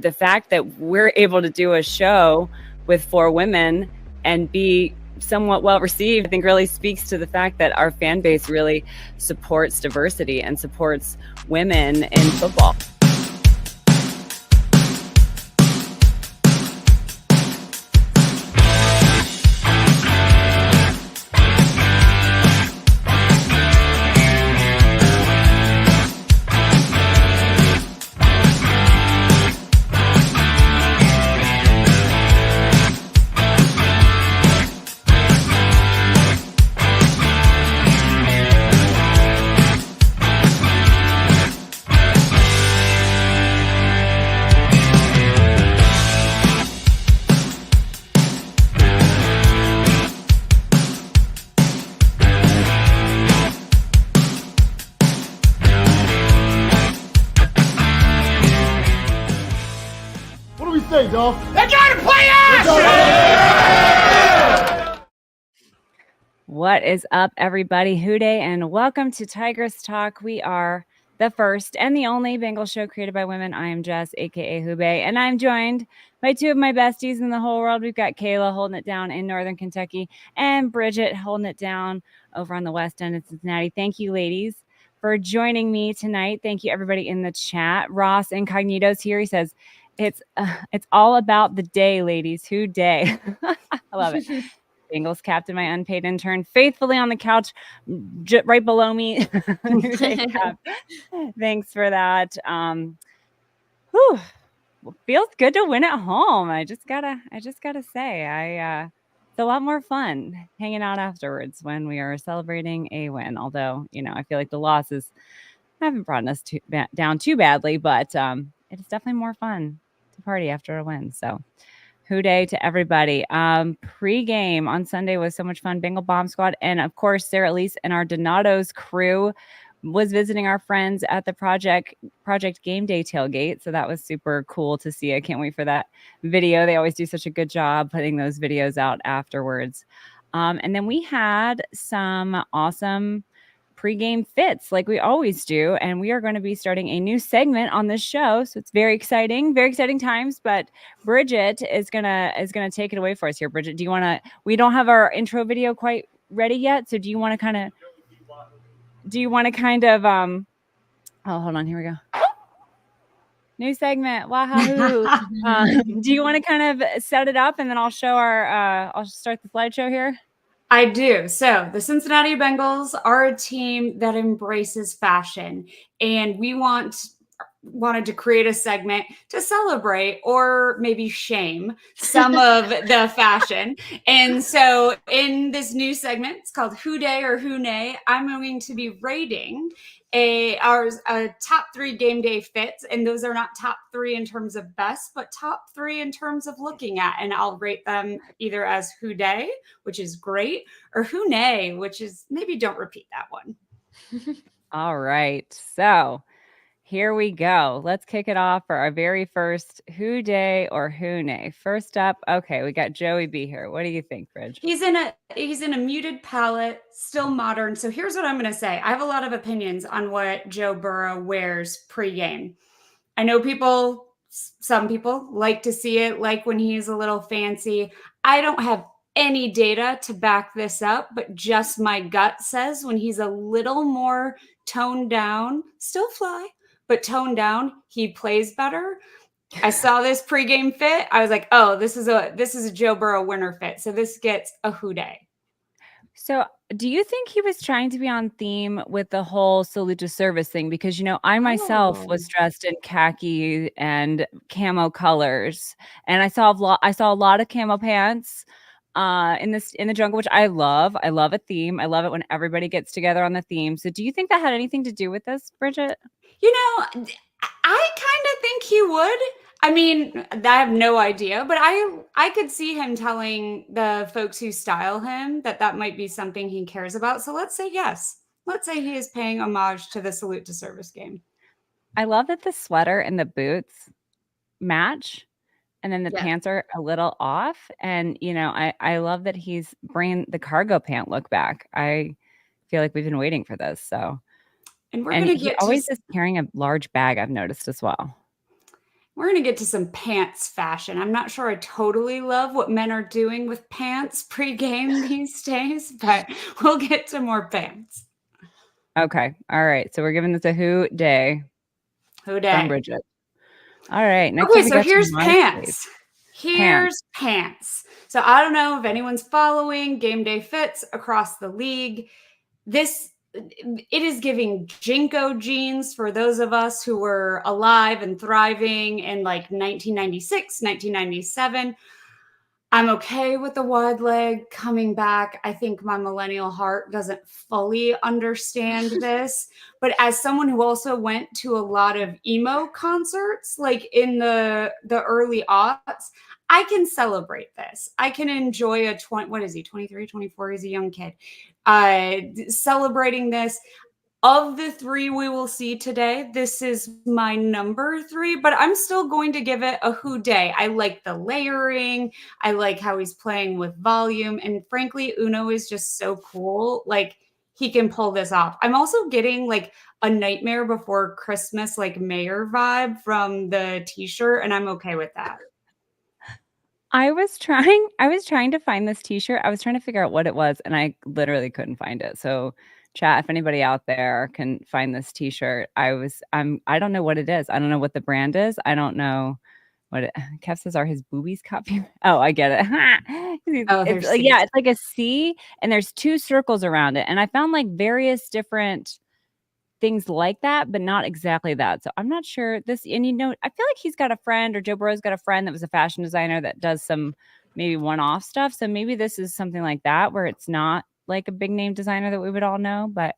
the fact that we're able to do a show with 4 women and be somewhat well received, I think really speaks to the fact that our fan base really supports diversity and supports women in football. They're trying to play us! What is up, everybody? Hooday, and welcome to Tigress Talk. We are the first and the only Bengal show created by women. I am Jess, aka Hubei, and I'm joined by 2 of my besties in the whole world. We've got Kayla holding it down in Northern Kentucky and Bridget holding it down over on the West End of Cincinnati. Thank you, ladies, for joining me tonight. Thank you, everybody in the chat. Ross Incognito's here. He says, It's all about the day, ladies. Who day? I love it. Bengals captain, my unpaid intern, faithfully on the couch right below me. Thanks for that. Feels good to win at home. I just gotta say, it's a lot more fun hanging out afterwards when we are celebrating a win. Although, I feel like the losses haven't brought us down too badly, but it's definitely more fun to party after a win. So hooday to everybody. Pre-game on Sunday was so much fun. Bengal Bomb Squad. And of course, Sarah Elise and our Donato's crew was visiting our friends at the Project Game Day tailgate. So that was super cool to see. I can't wait for that video. They always do such a good job putting those videos out afterwards. And then we had some awesome pre-game fits like we always do, and we are going to be starting a new segment on this show, so it's very exciting times. But Bridget is gonna take it away for us here. Bridget, we don't have our intro video quite ready yet, so do you want to kind of oh, hold on, here we go. New segment, wahoo. Do you want to kind of set it up, and then I'll show I'll start the slideshow here? I do. So the Cincinnati Bengals are a team that embraces fashion, and we wanted to create a segment to celebrate or maybe shame some of the fashion. And so in this new segment, it's called Who Day or Who Nay, I'm going to be rating a top 3 game day fits, and those are not top 3 in terms of best, but top 3 in terms of looking at, and I'll rate them either as Who Day, which is great, or Who Nay, which is maybe don't repeat that one. All right, so here we go. Let's kick it off for our very first Who Day or Who Nay. First up, okay, we got Joey B here. What do you think, Bridge? He's in a muted palette, still modern. So here's what I'm going to say. I have a lot of opinions on what Joe Burrow wears pre-game. I know some people like to see it like when he's a little fancy. I don't have any data to back this up, but just my gut says when he's a little more toned down, still fly, but toned down, he plays better. I saw this pregame fit. I was like, oh, this is a Joe Burrow winner fit. So this gets a Who Day. So do you think he was trying to be on theme with the whole salute to service thing? Because, I myself was dressed in khaki and camo colors, and I saw a lot of camo pants in the jungle, which I love. I love a theme. I love it when everybody gets together on the theme. So do you think that had anything to do with this, Bridget? I kind of think he would. I mean, I have no idea, but I could see him telling the folks who style him that might be something he cares about. So let's say yes. Let's say he is paying homage to the salute to service game. I love that the sweater and the boots match, and then the pants are a little off. And, I love that he's bringing the cargo pant look back. I feel like we've been waiting for this. So, and he always is carrying a large bag, I've noticed as well. We're going to get to some pants fashion. I'm not sure I totally love what men are doing with pants pre-game these days, but we'll get to more pants. Okay. All right. So we're giving this a who day Who from day? Bridget. All right. Next Okay, up, we so got here's my state. pants. Pants. Here's pants. So I don't know if anyone's following game day fits across the league. It is giving Jinko jeans for those of us who were alive and thriving in like 1996, 1997. I'm okay with the wide leg coming back. I think my millennial heart doesn't fully understand this. But as someone who also went to a lot of emo concerts, like in the early aughts, I can celebrate this. I can enjoy a 20, what is he, 23, 24? He's a young kid. Celebrating this. Of the three we will see today, this is my number three, but I'm still going to give it a who day. I like the layering. I like how he's playing with volume. And frankly, Uno is just so cool. Like, he can pull this off. I'm also getting like a Nightmare Before Christmas, like mayor vibe from the t-shirt, and I'm okay with that. I was trying to find this t-shirt. I was trying to figure out what it was, and I literally couldn't find it. So chat, if anybody out there can find this t-shirt, I don't know what it is. I don't know what the brand is. I don't know what it Kev says, are his boobies copy? Oh, I get it. Oh, It's there's yeah, seats. it's like a C and there's two circles around it. And I found like various different things like that, but not exactly that. So I'm not sure this. And I feel like he's got a friend, or Joe Burrow's got a friend that was a fashion designer that does some maybe one-off stuff. So maybe this is something like that where it's not like a big name designer that we would all know. But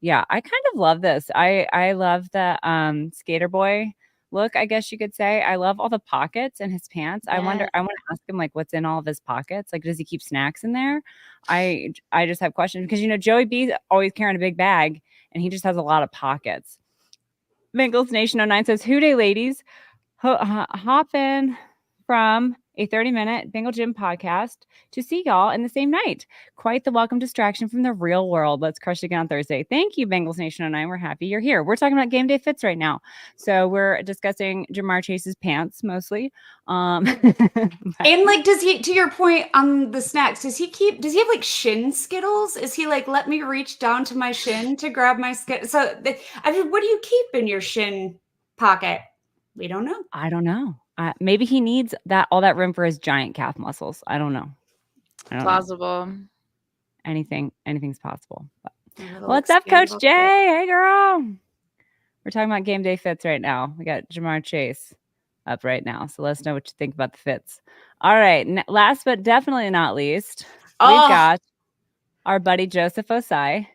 yeah, I kind of love this. I love the skater boy look, I guess you could say. I love all the pockets in his pants. I Yeah. want to ask him like what's in all of his pockets. Like, does he keep snacks in there? I just have questions because Joey B's always carrying a big bag and he just has a lot of pockets. Bengals Nation 09 says, "Who day, ladies? Hop in from a 30-minute Bengal Gym podcast to see y'all in the same night. Quite the welcome distraction from the real world. Let's crush it again on Thursday." Thank you, Bengals Nation 09. We're happy you're here. We're talking about game day fits right now. So we're discussing Jamar Chase's pants mostly. And like, does he, to your point on the snacks, does he have like shin Skittles? Is he like, let me reach down to my shin to grab my Skittles? So, I mean, what do you keep in your shin pocket? We don't know. I don't know. Maybe he needs all that room for his giant calf muscles. I don't know. Plausible. Anything's possible. But Little what's up, Coach expandable Jay? fit. Hey, girl. We're talking about game day fits right now. We got Jamar Chase up right now. So let us know what you think about the fits. All right. Last but definitely not least, we've got our buddy Joseph Osai.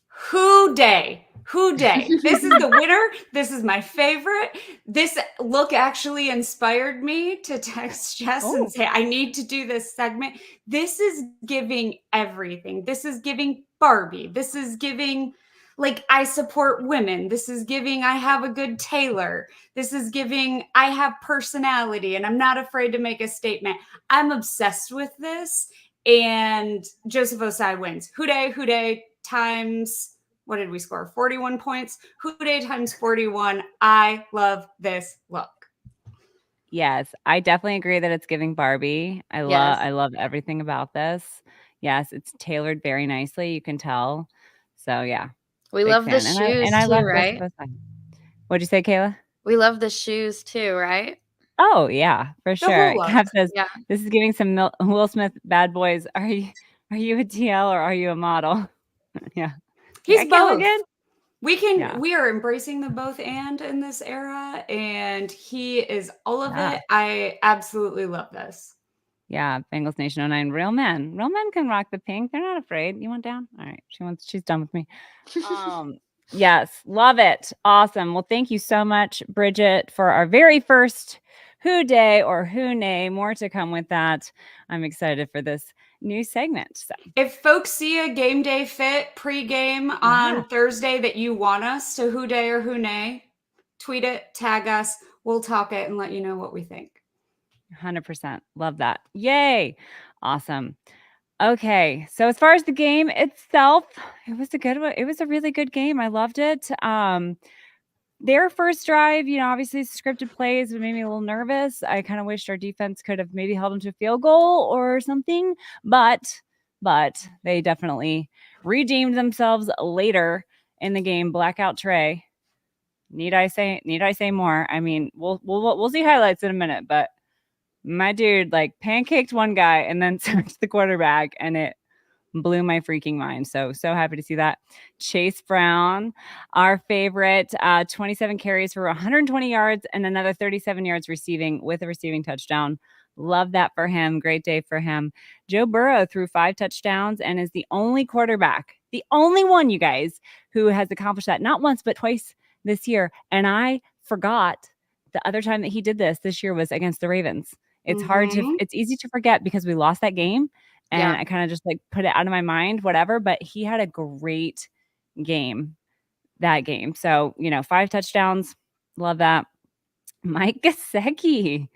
Who day? Who day? This is the winner. This is my favorite. This look actually inspired me to text Jess and say, I need to do this segment. This is giving everything. This is giving Barbie. This is giving, like, I support women. This is giving, I have a good tailor. This is giving, I have personality and I'm not afraid to make a statement. I'm obsessed with this. And Joseph Osai wins. Who day times, what did we score? 41 points. Who day times 41. I love this look. Yes, I definitely agree that it's giving Barbie. Yes. I love everything about this. Yes, it's tailored very nicely. You can tell. So yeah, We big love the fan. shoes I too, love Joseph right? Osai. What'd you say, Kayla? We love the shoes too, right? Oh yeah, for The whole sure. look. Kev says Yeah. this is giving some Will Smith bad boys. Are you a TL or are you a model? Yeah, He's I can't look both. good. We are embracing the both and in this era, and he is all of Yeah. it. I absolutely love this. Yeah, Bengals Nation 09. Real men. Real men can rock the pink. They're not afraid. You want down? All right. She's done with me. Yes, love it. Awesome. Well, thank you so much, Bridget, for our very first Who Day or Who Nay. More to come with that. I'm excited for this new segment. So If folks see a game day fit pre-game on Thursday that you want us to who day or who nay, tweet it, tag us. We'll talk it and let you know what we think. 100%. Love that. Yay. Awesome. Okay. So as far as the game itself, it was a good one. It was a really good game. I loved it. their first drive, obviously scripted plays made me a little nervous. I kind of wished our defense could have maybe held them to a field goal or something, but they definitely redeemed themselves later in the game. Blackout Trey. Need I say more? I mean, we'll see highlights in a minute, but my dude like pancaked one guy and then sacked the quarterback, and it blew my freaking mind. So happy to see that. Chase Brown, our favorite, 27 carries for 120 yards and another 37 yards receiving with a receiving touchdown. Love that for him. Great day for him. Joe Burrow threw 5 touchdowns and is the only quarterback, the only one, you guys, who has accomplished that not once, but twice this year. And I forgot the other time that he did this year was against the Ravens. It's it's easy to forget because we lost that game. And I kind of just like put it out of my mind, whatever. But he had a great game that game. So, 5 touchdowns. Love that. Mike Gesicki,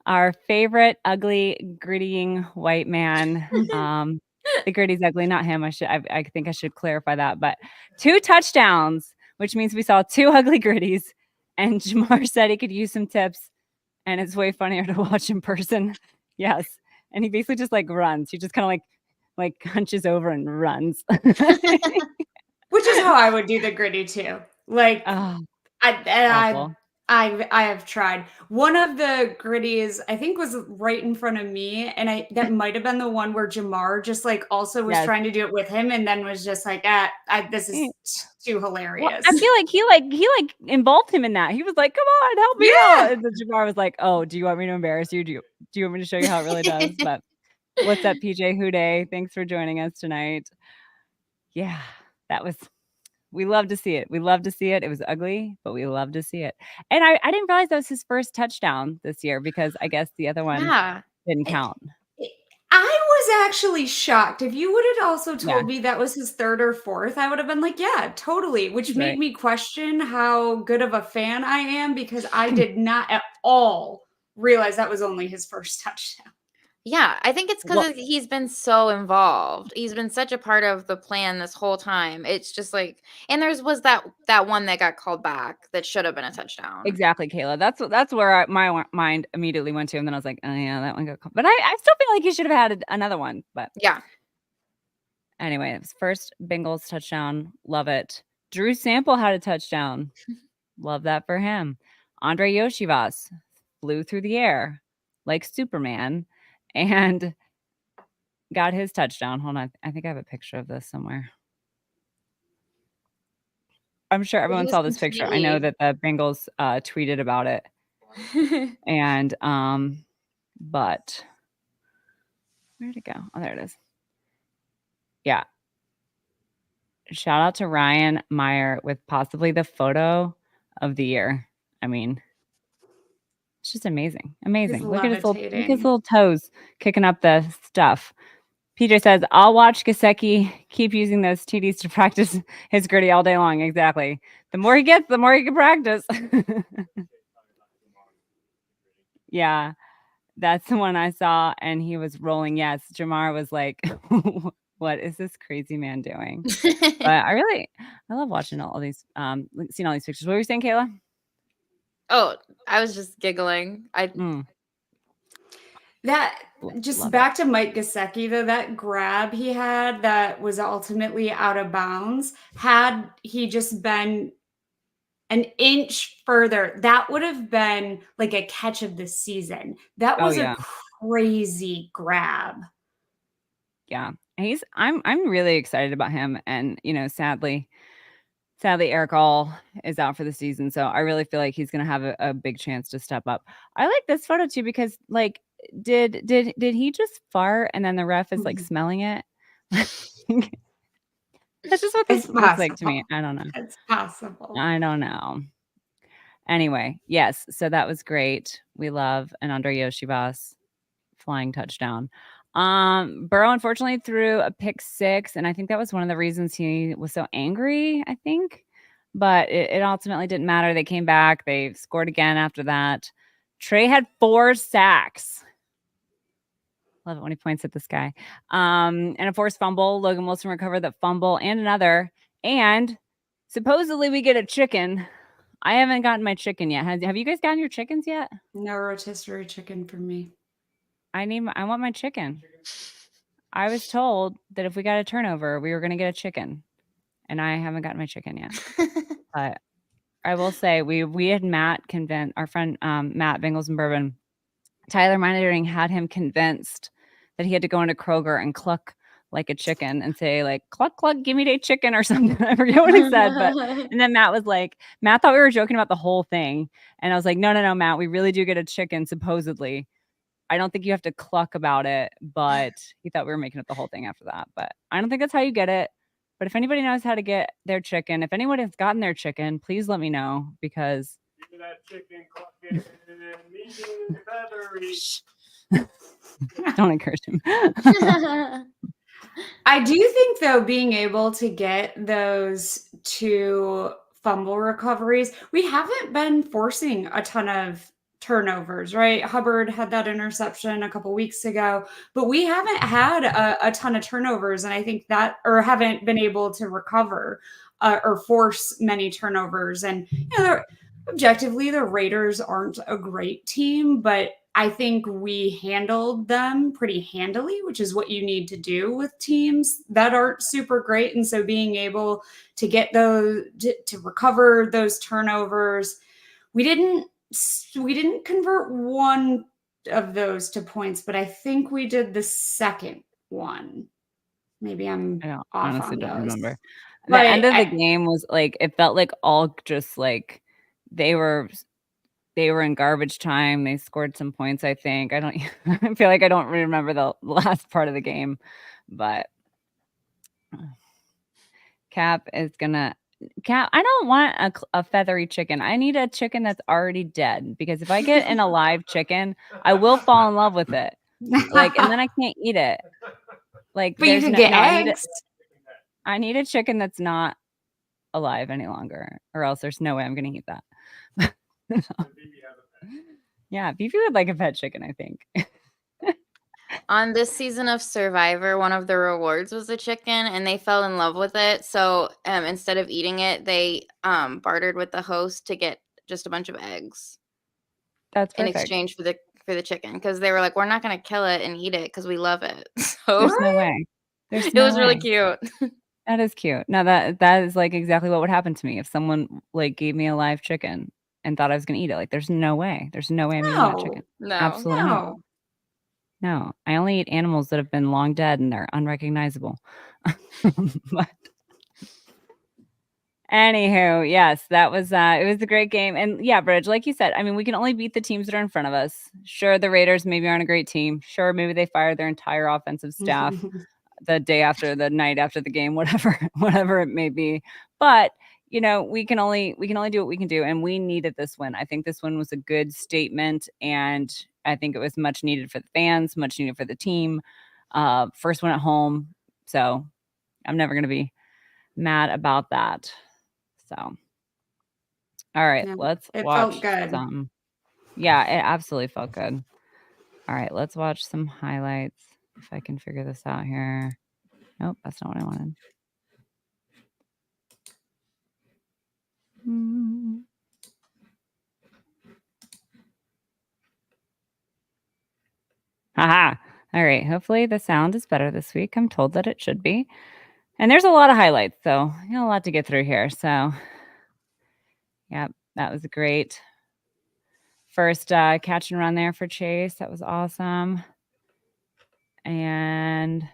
our favorite ugly, grittying white man. The gritty's ugly, not him. I think I should clarify that. But 2 touchdowns, which means we saw 2 ugly gritties. And Jamar said he could use some tips. And it's way funnier to watch in person. Yes. And he basically just like runs. He just kind of like hunches over and runs. Which is how I would do the gritty too. Like I have tried. One of the gritties I think was right in front of me, and that might have been the one where Jamar just like also was trying to do it with him, and then was just like, this is too hilarious. Well, I feel like he involved him in that. He was like, "Come on, help me out." And then Jamar was like, "Oh, do you want me to embarrass you? Do you want me to show you how it really does?" But what's up, PJ Houday? Thanks for joining us tonight. Yeah, we love to see it. We love to see it. It was ugly, but we love to see it. And I didn't realize that was his first touchdown this year because I guess the other one didn't count. I was actually shocked. If you would have also told me that was his 3rd or 4th, I would have been like, yeah, totally. Which made me question how good of a fan I am because I did not at all realize that was only his first touchdown. Yeah, I think it's because he's been so involved. He's been such a part of the plan this whole time. It's just like, and was that one that got called back that should have been a touchdown. Exactly, Kayla. That's where my mind immediately went to, and then I was like, oh yeah, that one got called. But I still feel like he should have had another one. But yeah. Anyway, it was first Bengals touchdown. Love it. Drew Sample had a touchdown. Love that for him. Andre Yoshivas flew through the air like Superman and got his touchdown. Hold on. I think I have a picture of this somewhere. I'm sure everyone saw this picture. I know that the Bengals tweeted about it. And but where'd it go? Oh, there it is. Yeah. Shout out to Ryan Meyer with possibly the photo of the year. I mean, it's just amazing. Amazing. Look at his little toes kicking up the stuff. PJ says, I'll watch Gesicki keep using those TDs to practice his gritty all day long. Exactly. The more he gets, the more he can practice. Yeah. That's the one I saw, and he was rolling. Yes. Jamar was like, what is this crazy man doing? But I love watching all these, seeing all these pictures. What were you saying, Kayla? Oh, I was just giggling. That just back to Mike Gesicki, though, that grab he had that was ultimately out of bounds, had he just been an inch further, that would have been like a catch of the season. That was a crazy grab. Yeah. I'm really excited about him. And, sadly, Eric All is out for the season. So I really feel like he's going to have a big chance to step up. I like this photo too, because like, did he just fart and then the ref is like smelling it? That's just what this looks like to me. I don't know. It's possible. I don't know. Anyway, yes. So that was great. We love an Andre Yoshivas flying touchdown. Burrow unfortunately threw a pick 6, and I think that was one of the reasons he was so angry, I think. But it ultimately didn't matter. They came back. They scored again after that. Trey had 4 sacks. Love it when he points at this guy. And a forced fumble. Logan Wilson recovered that fumble and another. And supposedly we get a chicken I haven't gotten my chicken yet. Have you guys gotten your chickens yet? No rotisserie chicken for me. I want my chicken. I was told that if we got a turnover, we were going to get a chicken, and I haven't gotten my chicken yet. But I will say we had Matt convince our friend Matt Bengals and Bourbon. Tyler monitoring had him convinced that he had to go into Kroger and cluck like a chicken and say like cluck cluck, give me a chicken or something. I forget what he said, but and then Matt thought we were joking about the whole thing, and I was like, no, Matt, we really do get a chicken supposedly. I don't think you have to cluck about it, but he thought we were making up the whole thing after that. But I don't think that's how you get it. But if anybody knows how to get their chicken, if anyone has gotten their chicken, please let me know because Give me that chicken clucking, medium feathery. don't encourage him. I do think, though, being able to get those 2 fumble recoveries, we haven't been forcing a ton of turnovers, right? Hubbard had that interception a couple weeks ago, but we haven't had a ton of turnovers. And I think that, or haven't been able to recover or force many turnovers. And, objectively, the Raiders aren't a great team, but I think we handled them pretty handily, which is what you need to do with teams that aren't super great. And so being able to get those to recover those turnovers, we didn't convert one of those to points, but I think we did the second one. Maybe I'm I off honestly on don't those. remember. The But end of the game was like it felt like all just like they were in garbage time. They scored some points, I think. I feel like I don't really remember the last part of the game, but Cap, I don't want a feathery chicken. I need a chicken that's already dead because if I get an alive chicken, I will fall in love with it. Like, and then I can't eat it. Like, but you can get eggs. I need a chicken that's not alive any longer, or else there's no way I'm going to eat that. Yeah, Fifi would like a pet chicken, I think. On this season of Survivor, one of the rewards was a chicken, and they fell in love with it. So instead of eating it, they bartered with the host to get just a bunch of eggs. That's in perfect. exchange for the chicken, because they were like, we're not going to kill it and eat it because we love it. So There's no way. it was really cute. That is cute. Now that is like exactly what would happen to me if someone like gave me a live chicken and thought I was going to eat it. Like, there's no way. There's no way I'm eating that chicken. No. Absolutely not. No, I only eat animals that have been long dead and they're unrecognizable. But anywho, yes, that was it was a great game. And yeah, Bridge, like you said, I mean, we can only beat the teams that are in front of us. Sure, the Raiders maybe aren't a great team. Sure, maybe they fired their entire offensive staff the night after the game, whatever it may be. But we can only do what we can do, and we needed this win. I think this win was a good statement, and I think it was much needed for the fans, much needed for the team. First one at home, so I'm never going to be mad about that. So, all right, let's watch some. Yeah, it absolutely felt good. All right, let's watch some highlights. If I can figure this out here. Nope, that's not what I wanted. Haha. All right. Hopefully the sound is better this week. I'm told that it should be. And there's a lot of highlights, so a lot to get through here. So, yeah, that was great. First catch and run there for Chase. That was awesome. And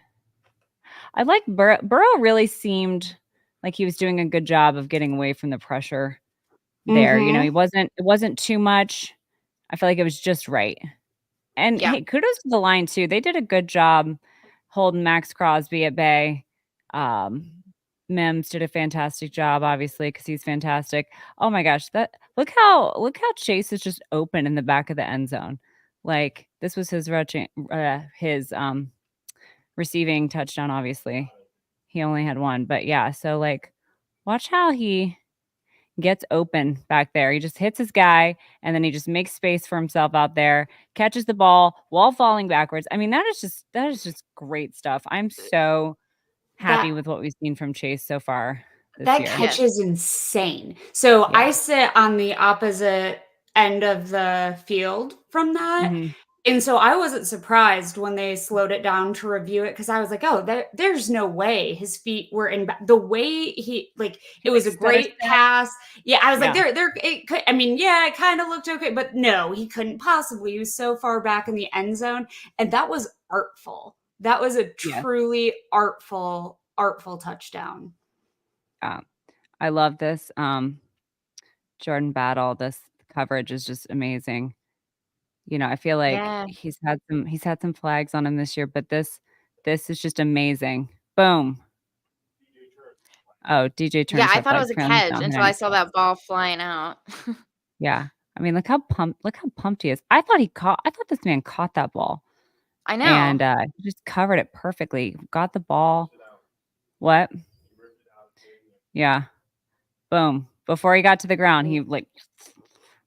I like Burrow. Burrow really seemed like he was doing a good job of getting away from the pressure there. It wasn't too much. I feel like it was just right. And hey, kudos to the line too. They did a good job holding Max Crosby at bay. Mims did a fantastic job, obviously, because he's fantastic. Oh my gosh, look how Chase is just open in the back of the end zone. Like, this was his receiving touchdown. Obviously, he only had one, but yeah. So like, watch how he gets open back there. He just hits his guy, and then he just makes space for himself out there, catches the ball while falling backwards. I mean, that is just great stuff. I'm so happy with what we've seen from Chase so far. That year. catch is insane. So Yeah. I sit on the opposite end of the field from that. Mhm. And so I wasn't surprised when they slowed it down to review it because I was like, oh, there's no way his feet were in the way he like He, it like, was a stutter great stepped. pass. Yeah, I was like, Yeah. it could, I mean, yeah, it kind of looked okay, but no, he couldn't possibly. He was so far back in the end zone. And that was artful. That was a Yeah. truly artful touchdown. I love this, Jordan Battle. This coverage is just amazing. You know, I feel like Yeah. he's had some flags on him this year, but this is just amazing. Boom. Oh, DJ Yeah, Turner's I that thought it flag was a apparently catch not until I hitting. saw that ball flying out. Yeah. I mean, look how pumped he is. I thought this man caught that ball I know. and, he just covered it perfectly. Got the ball. What? Yeah. Boom. Before he got to the ground, he, like,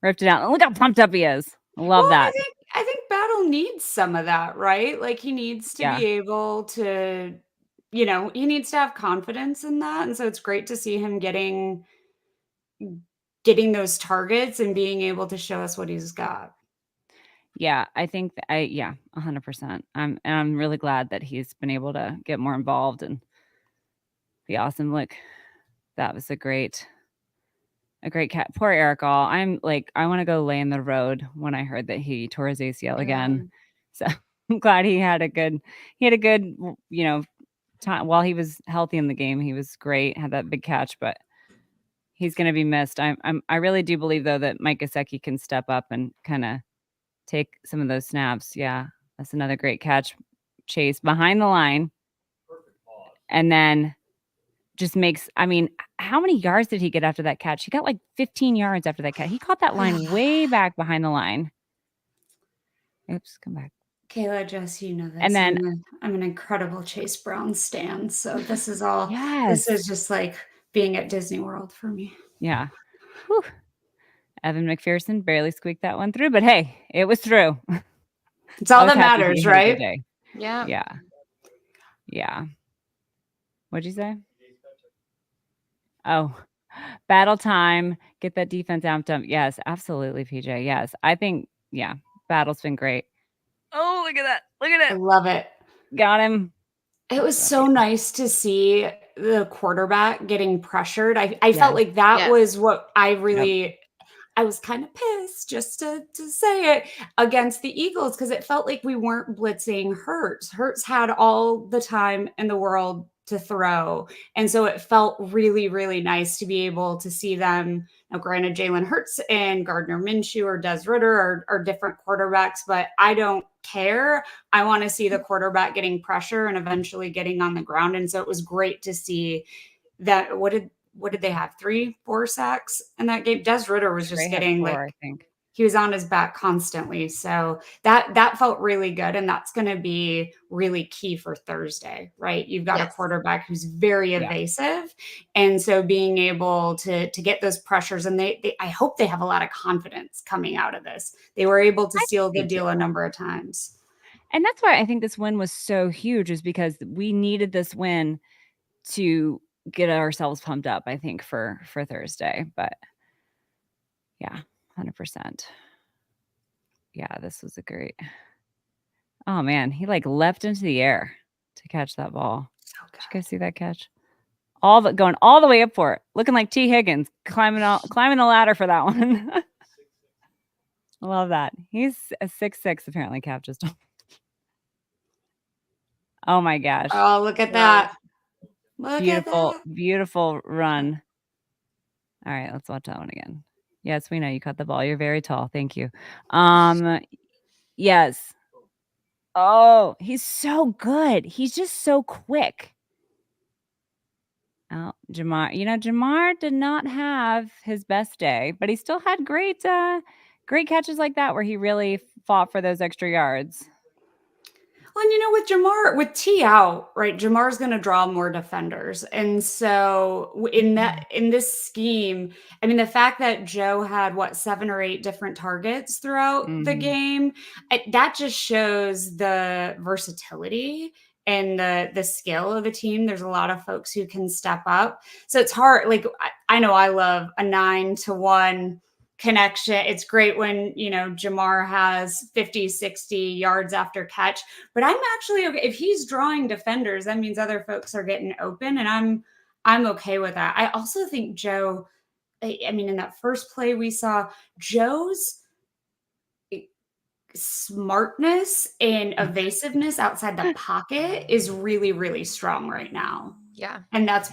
ripped it out. Look how pumped up he is. I love Well, that. I think Battle needs some of that, right? Like he needs to Yeah. be able to, he needs to have confidence in that. And so it's great to see him getting those targets and being able to show us what he's got. Yeah, I think yeah, 100%. I'm really glad that he's been able to get more involved and be awesome. Look, that was a great cat. Poor Eric All. I'm like, I want to go lay in the road when I heard that he tore his ACL again. So I'm glad he had a good, time while he was healthy in the game. He was great, had that big catch, but he's going to be missed. I really do believe though that Mike Gesicki can step up and kind of take some of those snaps. Yeah, that's another great catch. Chase behind the line, and then just makes. I mean, how many yards did he get after that catch? He got like 15 yards after that catch. He caught that line way back behind the line. Oops, come back. Kayla, Jess, you know this. And then I'm an incredible Chase Brown stan. So this is all, yes, this is just like being at Disney World for me. yeah. Whew. Evan McPherson barely squeaked that one through, but hey, it was through. It's all I was that happy matters, he had a good right? day. Yeah. Yeah. Yeah. What'd you say? Oh, battle time. Get that defense amped up. Yes, absolutely, PJ. Yes. I think, yeah, battle's been great. Oh, look at that. Look at I it. love it. Got him. It was so nice to see the quarterback getting pressured. I Yeah. felt like that Yes. was what I Yep. really I was kind of pissed just to say it against the Eagles because it felt like we weren't blitzing Hurts. Hurts had all the time in the world to throw. And so it felt really, really nice to be able to see them. Now, granted, Jalen Hurts and Gardner Minshew or Des Ritter are different quarterbacks, but I don't care. I want to see the quarterback getting pressure and eventually getting on the ground. And so it was great to see that. What did they have? 3-4 sacks in that game? Des Ritter was just Trey had getting 4, like I think. he was on his back constantly. So that felt really good. And that's going to be really key for Thursday, right? You've got a Yes. quarterback who's very Yeah. evasive. And so being able to get those pressures and I hope they have a lot of confidence coming out of this. They were able to I seal think the they deal do. a number of times. And that's why I think this win was so huge, is because we needed this win to get ourselves pumped up, I think, for Thursday. But yeah, 100%. Yeah, this was a great. Oh man, he like leapt into the air to catch that ball. So Did you good. guys see that catch? Going all the way up for it, looking like T. Higgins climbing the ladder for that one. I love that. He's a 6'6", apparently. Cap just. Oh my gosh! Oh, look at Wow. that. Look at Beautiful, that. beautiful run. All right, let's watch that one again. Yes, we know you caught the ball. You're very tall. Thank you. Yes. Oh, he's so good. He's just so quick. Oh, Jamar did not have his best day, but he still had great catches like that where he really fought for those extra yards. Well, and with Jamar, with T out, right? Jamar's going to draw more defenders, and so in this scheme, I mean, the fact that Joe had 7 or 8 different targets throughout the Mhm. game, that just shows the versatility and the skill of the team. There's a lot of folks who can step up. So it's hard. Like I know I love a 9-to-1 connection. It's great when, Jamar has 50, 60 yards after catch, but I'm actually okay. If he's drawing defenders, that means other folks are getting open, and I'm okay with that. I also think Joe, I mean, in that first play we saw, Joe's smartness and evasiveness outside the pocket is really, really strong right now. Yeah. And that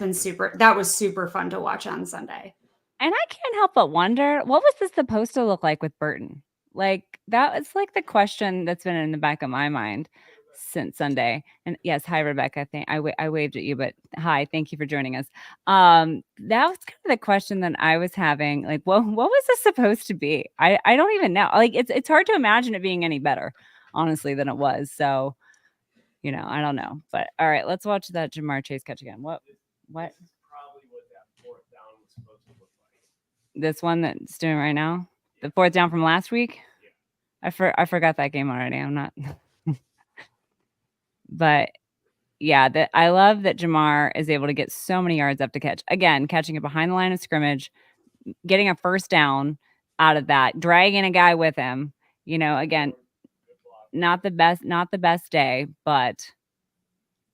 was super fun to watch on Sunday. And I can't help but wonder, what was this supposed to look like with Burton? Like, that was like the question that's been in the back of my mind since Sunday. And yes, hi Rebecca. I waved at you, but hi, thank you for joining us. That was kind of the question that I was having. Like, what was this supposed to be? I don't even know. Like, it's hard to imagine it being any better, honestly, than it was. So, I don't know. But all right, let's watch that Jamar Chase catch again. What? Probably what that fourth down was supposed to look like. This one that's doing right now? The fourth down from last week? I forgot that game already. I'm not. But yeah, I love that Jamar is able to get so many yards up to catch. Again, catching it behind the line of scrimmage, getting a first down out of that, dragging a guy with him. Again, not the best day, but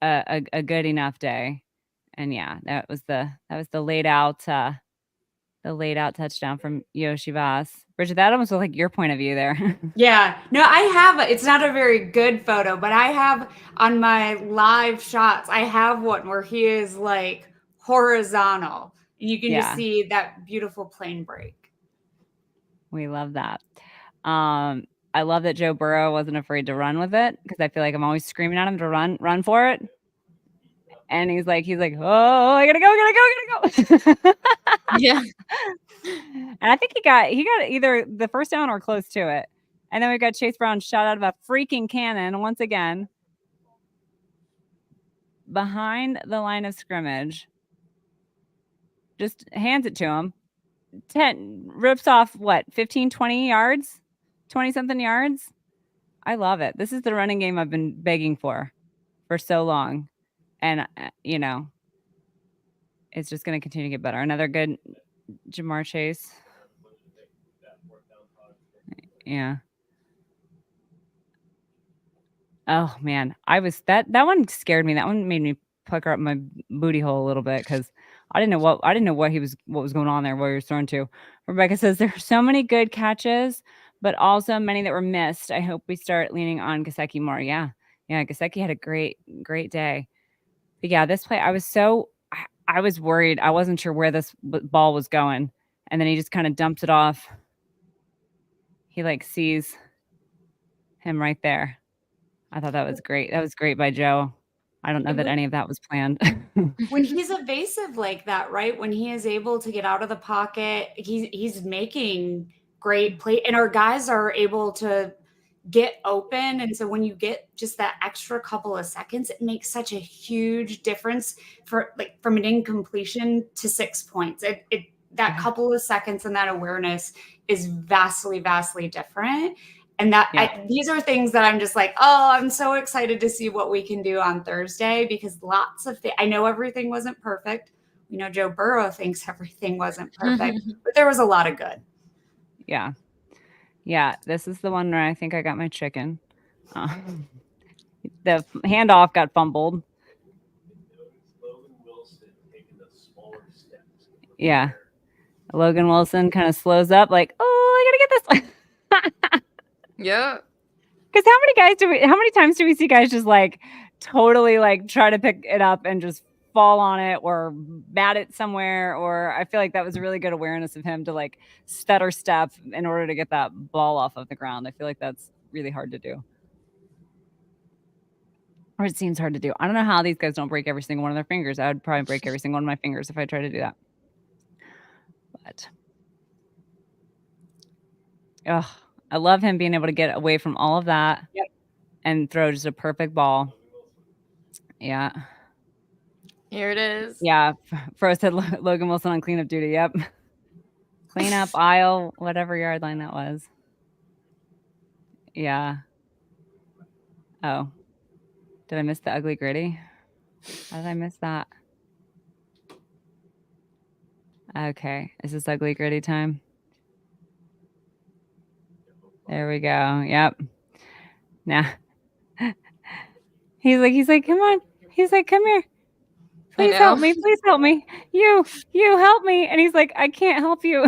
a good enough day. And yeah, that was the laid out touchdown from Yoshi Voss. Bridget, that almost looked like your point of view there. Yeah. No, I have, it's not a very good photo, but I have on my live shots, I have one where he is like horizontal. And you can just Yeah. see that beautiful plane break. We love that. I love that Joe Burrow wasn't afraid to run with it, because I feel like I'm always screaming at him to run for it. And he's like, oh, I gotta go. Yeah. And I think he got either the first down or close to it. And then we got Chase Brown shot out of a freaking cannon once again behind the line of scrimmage. Just hands it to him. 10 rips off 15, 20 yards, 20 something yards. I love it. This is the running game I've been begging for so long. And, it's just going to continue to get better. Another good Jamar Chase. Yeah. Oh man, that one scared me. That one made me pucker up my booty hole a little bit, because I didn't know what was going on there, where he was thrown to. Rebecca says there are so many good catches, but also many that were missed. I hope we start leaning on Gesicki more. Yeah, Gesicki had a great day. But yeah, this play, I was worried. I wasn't sure where this ball was going, and then he just kind of dumps it off. He sees him right there. I thought that was great. That was great by Joe. I don't know that any of that was planned. When he's evasive like that, right? When he is able to get out of the pocket, he's making great play, and our guys are able to get open. And so when you get just that extra couple of seconds, it makes such a huge difference for from an incompletion to 6 points. That couple of seconds and that awareness is vastly, vastly different. And these are things that I'm just like, oh, I'm so excited to see what we can do on Thursday, because lots of I know everything wasn't perfect. We know Joe Burrow thinks everything wasn't perfect, but there was a lot of good. Yeah. Yeah. This is the one where I think I got my chicken. The handoff got fumbled. Yeah. Logan Wilson kind of slows up, like, oh, I gotta get this. Yeah. Because how many times do we see guys just totally try to pick it up and just fall on it or bat it somewhere? Or I feel like that was a really good awareness of him to stutter step in order to get that ball off of the ground. I feel like that's really hard to do. Or it seems hard to do. I don't know how these guys don't break every single one of their fingers. I would probably break every single one of my fingers if I tried to do that. But I love him being able to get away from all of that. Yep. And throw just a perfect ball. Yeah. Here it is. Yeah. Fro said Logan Wilson on cleanup duty. Yep. Cleanup aisle, whatever yard line that was. Yeah. Oh. Did I miss the ugly gritty? How did I miss that? Okay. Is this ugly gritty time? There we go. Yep. Now he's like, come on. He's like, come here. I Please help know. me. Please help me. You help me. And he's like, I can't help you.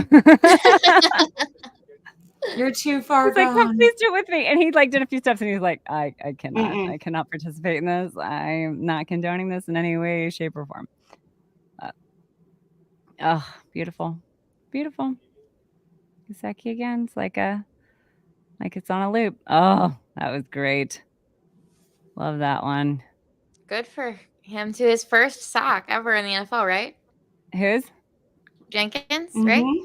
You're too far He's like, come, gone. please do it with me. And he like did a few steps and he's like, I cannot. Mm-mm. I cannot participate in this. I am not condoning this in any way, shape, or form. Oh, beautiful. Beautiful. Kiseki again. It's like it's on a loop. Oh, that was great. Love that one. Good for him to his first sack ever in the NFL, right? Whose? Jenkins, right? Mhm.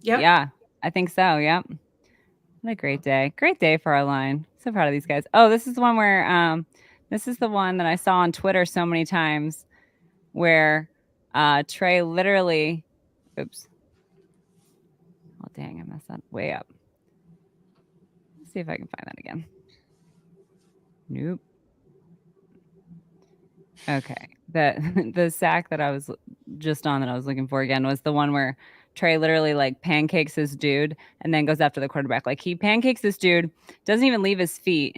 Yep. Yeah, I think so. Yep. What a great day. Great day for our line. So proud of these guys. Oh, this is the one where this is the one that I saw on Twitter so many times where Trey literally oops. Oh dang, I messed that way up. Let's see if I can find that again. Nope. Okay. The sack that I was just on that I was looking for again was the one where Trey literally like pancakes this dude and then goes after the quarterback. Like he pancakes this dude, doesn't even leave his feet.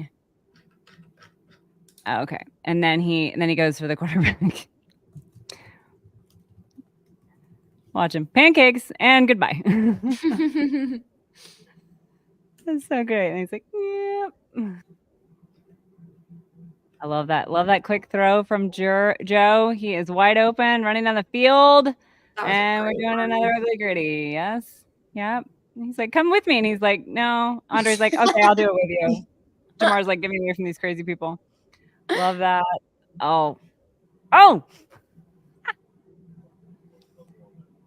Oh, okay. And then he goes for the quarterback. Watch him. Pancakes and goodbye. That's so great. And he's like, yep. I love that. Love that quick throw from Joe. He is wide open, running down the field. And we're doing another ugly gritty. Yes. Yep. And he's like, come with me. And he's like, no. Andre's like, okay, I'll do it with you. Jamar's like, get me away from these crazy people. Love that. Oh. Oh.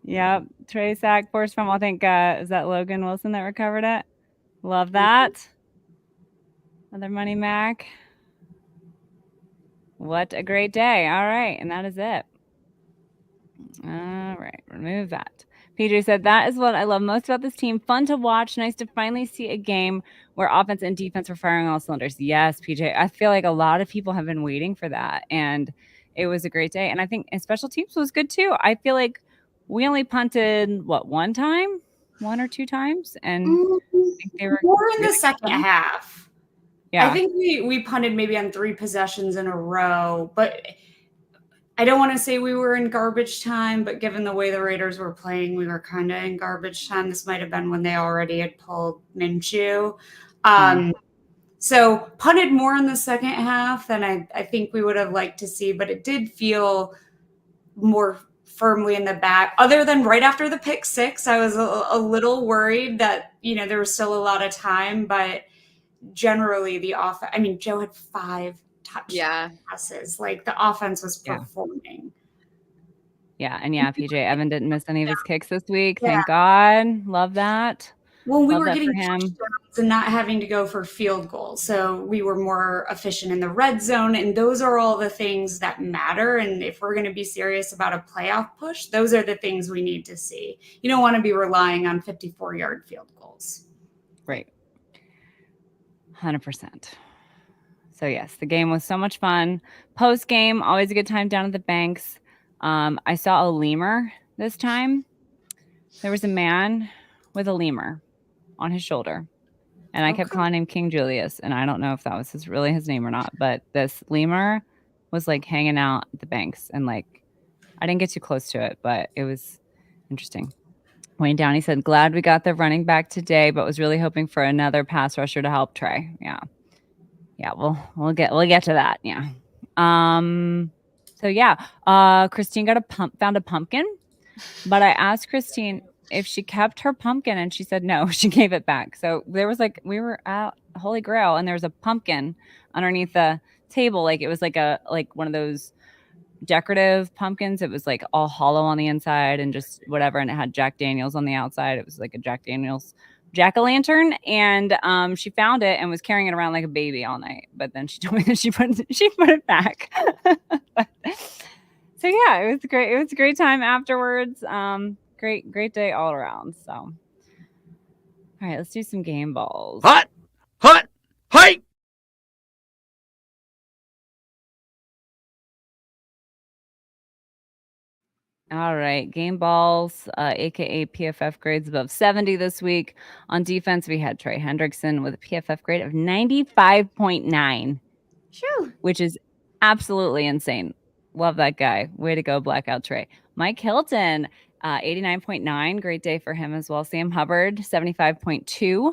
Yep. Trey sack force from, I think, is that Logan Wilson that recovered it? Love that. Another money Mac. What a great day. All right. And that is it. All right. Remove that. PJ said, that is what I love most about this team. Fun to watch. Nice to finally see a game where offense and defense were firing on all cylinders. Yes, PJ. I feel like a lot of people have been waiting for that. And it was a great day. And I think special teams was good too. I feel like we only punted, one time? One or two times? And I think they were more in the really second half. Yeah. I think we punted maybe on 3 possessions in a row, but I don't want to say we were in garbage time, but given the way the Raiders were playing, we were kind of in garbage time. This might have been when they already had pulled Minshew. So punted more in the second half than I think we would have liked to see, but it did feel more firmly in the back. Other than right after the pick six, I was a little worried that, there was still a lot of time, but generally the offense, I mean, Joe had 5 touchdown passes. Like the offense was performing. Yeah. And PJ Evan didn't miss any of his kicks this week. Thank God. Love that. Well, we Love were that getting for him. touchdowns and not having to go for field goals. So we were more efficient in the red zone. And those are all the things that matter. And if we're going to be serious about a playoff push, those are the things we need to see. You don't want to be relying on 54-yard field goals. Right. 100%. So yes, the game was so much fun. Post game, always a good time down at the banks. I saw a lemur this time. There was a man with a lemur on his shoulder, and I kept calling him King Julius, and I don't know if that was really his name or not, but this lemur was like hanging out at the banks, and like I didn't get too close to it, but it was interesting. Wayne Downey said, glad we got the running back today, but was really hoping for another pass rusher to help Trey. Yeah, we'll get to that. Yeah. So yeah, Christine found a pumpkin, but I asked Christine if she kept her pumpkin, and she said no. She gave it back. So there was we were at Holy Grail, and there was a pumpkin underneath the table. Like it was like one of those decorative pumpkins. It was like all hollow on the inside and just whatever, and it had Jack Daniels on the outside. It was like a Jack Daniels jack-o'-lantern, and she found it and was carrying it around like a baby all night, but then she told me that she put it back. So yeah, it was great. It was a great time afterwards. Great day all around. So all right, let's do some game balls. Hot, height. All right. Game balls, aka PFF grades above 70 this week. On defense, we had Trey Hendrickson with a PFF grade of 95.9, Shoo. which is absolutely insane. Love that guy. Way to go, Blackout Trey. Mike Hilton, 89.9. Great day for him as well. Sam Hubbard, 75.2.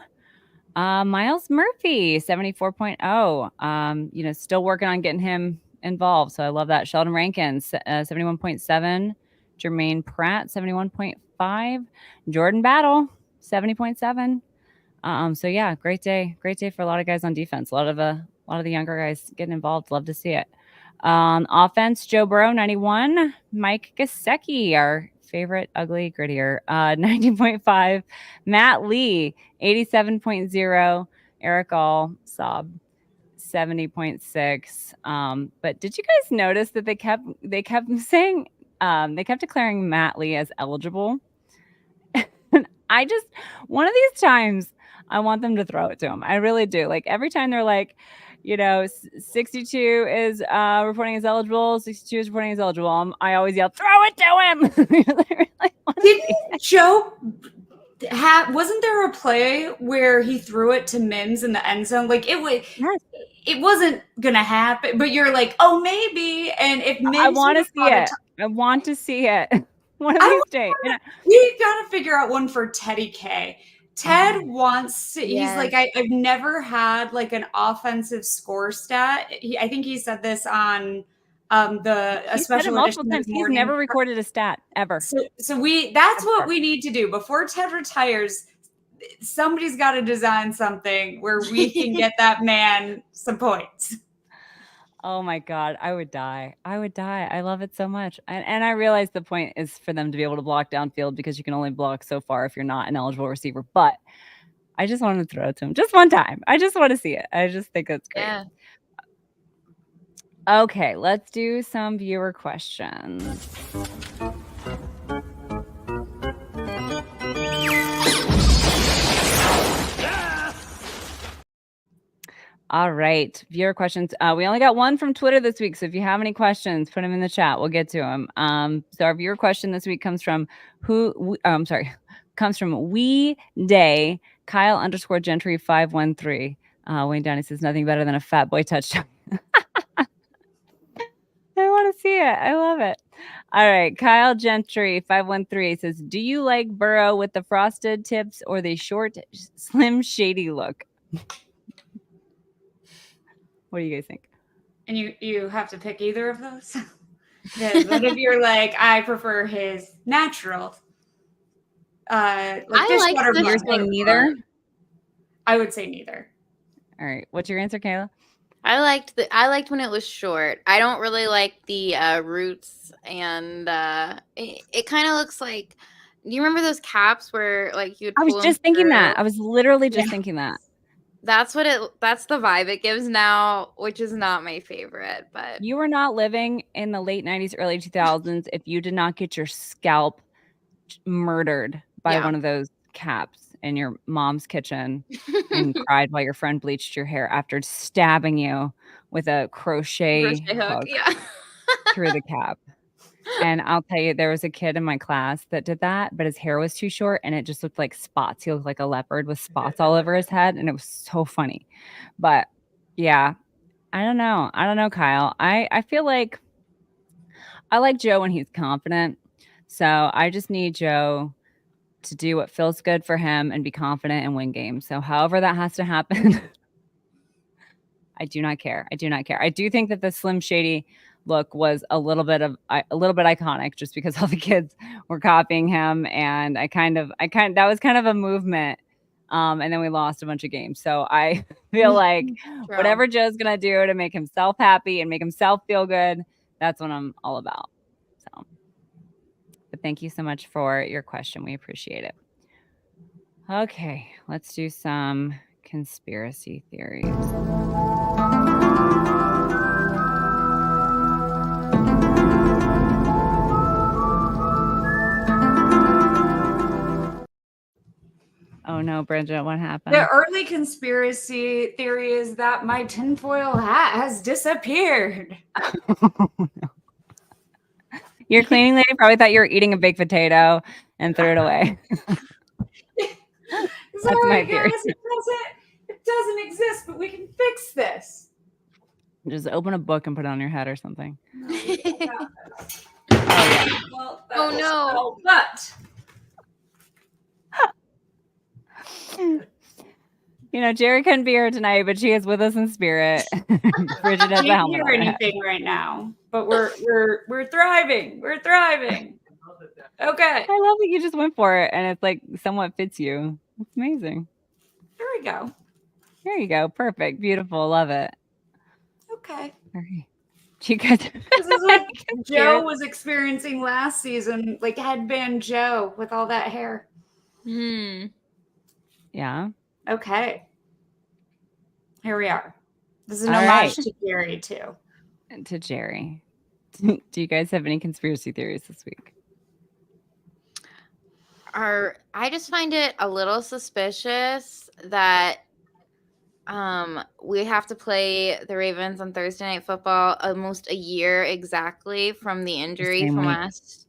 Miles Murphy, 74.0. Still working on getting him involved. So I love that. Sheldon Rankins, 71.7. Jermaine Pratt, 71.5. Jordan Battle, 70.7. So yeah, great day. Great day for a lot of guys on defense. A lot of the younger guys getting involved. Love to see it. Offense, Joe Burrow, 91. Mike Gesicki, our favorite ugly grittier, 90.5. Matt Lee, 87.0. Eric All, Sob, 70.6. But did you guys notice that they kept saying they kept declaring Matt Lee as eligible? I just, one of these times, I want them to throw it to him. I really do. Like every time they're like, 62 is reporting as eligible, 62 is reporting as eligible. I always yell, throw it to him. Didn't Joe wasn't there a play where he threw it to Mims in the end zone? Like it wasn't gonna happen, but you're like, oh, maybe. And if Mims, I want to see it. I want to see it. One of these days. We gotta figure out one for Teddy K. Ted wants to, he's like, I've never had like an offensive score stat. I think he said this on a special edition this morning. He's never recorded a stat ever. So that's what we need to do before Ted retires. Somebody's got to design something where we can get that man some points. Oh my God, I would die. I love it so much. And I realize the point is for them to be able to block downfield because you can only block so far if you're not an eligible receiver. But I just want to throw it to him just one time. I just want to see it. I just think that's great. Yeah. Okay, let's do some viewer questions. All right, viewer questions. We only got one from Twitter this week, so if you have any questions, put them in the chat. We'll get to them. So our viewer question this week comes from We Day Kyle _Gentry 513. Wayne Downey says nothing better than a fat boy touchdown. I want to see it. I love it. All right, Kyle Gentry 513 says, "Do you like Burrow with the frosted tips or the short, slim, shady look?" What do you guys think? And you have to pick either of those? What if you're like, I prefer his natural? Like you're saying neither? I would say neither. All right. What's your answer, Kayla? I liked when it was short. I don't really like the roots, and it kind of looks like. Do you remember those caps where like you'd? I was just thinking that. I was literally just thinking that. That's the vibe it gives now, which is not my favorite. But you were not living in the late 90s, early 2000s if you did not get your scalp murdered by one of those caps in your mom's kitchen and cried while your friend bleached your hair after stabbing you with a crochet hook through the cap. And I'll tell you, there was a kid in my class that did that, but his hair was too short and it just looked like spots. He looked like a leopard with spots all over his head, and it was so funny. But yeah, I don't know, Kyle. I feel like I like Joe when he's confident. So I just need Joe to do what feels good for him and be confident and win games. So however that has to happen, I do not care. I do think that the Slim Shady look was a little bit iconic just because all the kids were copying him, and that was kind of a movement. And then we lost a bunch of games. So I feel like whatever Joe's gonna do to make himself happy and make himself feel good, that's what I'm all about. So, but thank you so much for your question. We appreciate it. Okay, let's do some conspiracy theories. Oh no, Bridget, what happened? The early conspiracy theory is that my tinfoil hat has disappeared. Oh, no. Your cleaning lady probably thought you were eating a baked potato and threw it away. Sorry, my guys, theory. it doesn't exist, but we can fix this. Just open a book and put it on your head or something. No, we don't have this. Oh yeah. Well, Oh, no. no. But You know, Jerry couldn't be here tonight, but she is with us in spirit. Bridget has a can't helmet hear on her head. anything right now. But we're thriving. We're thriving. Okay, I love that you just went for it and it's like somewhat fits you. It's amazing. there we go. There you go. Perfect. Beautiful. Love it. Okay. All right. You guys. This is what Joe was experiencing last season, like headband Joe with all that hair. Yeah. Okay. Here we are. This is an All homage right. to Gary too. To Jerry. Do you guys have any conspiracy theories this week? I just find it a little suspicious that we have to play the Ravens on Thursday Night Football almost a year exactly from the injury same from week. last.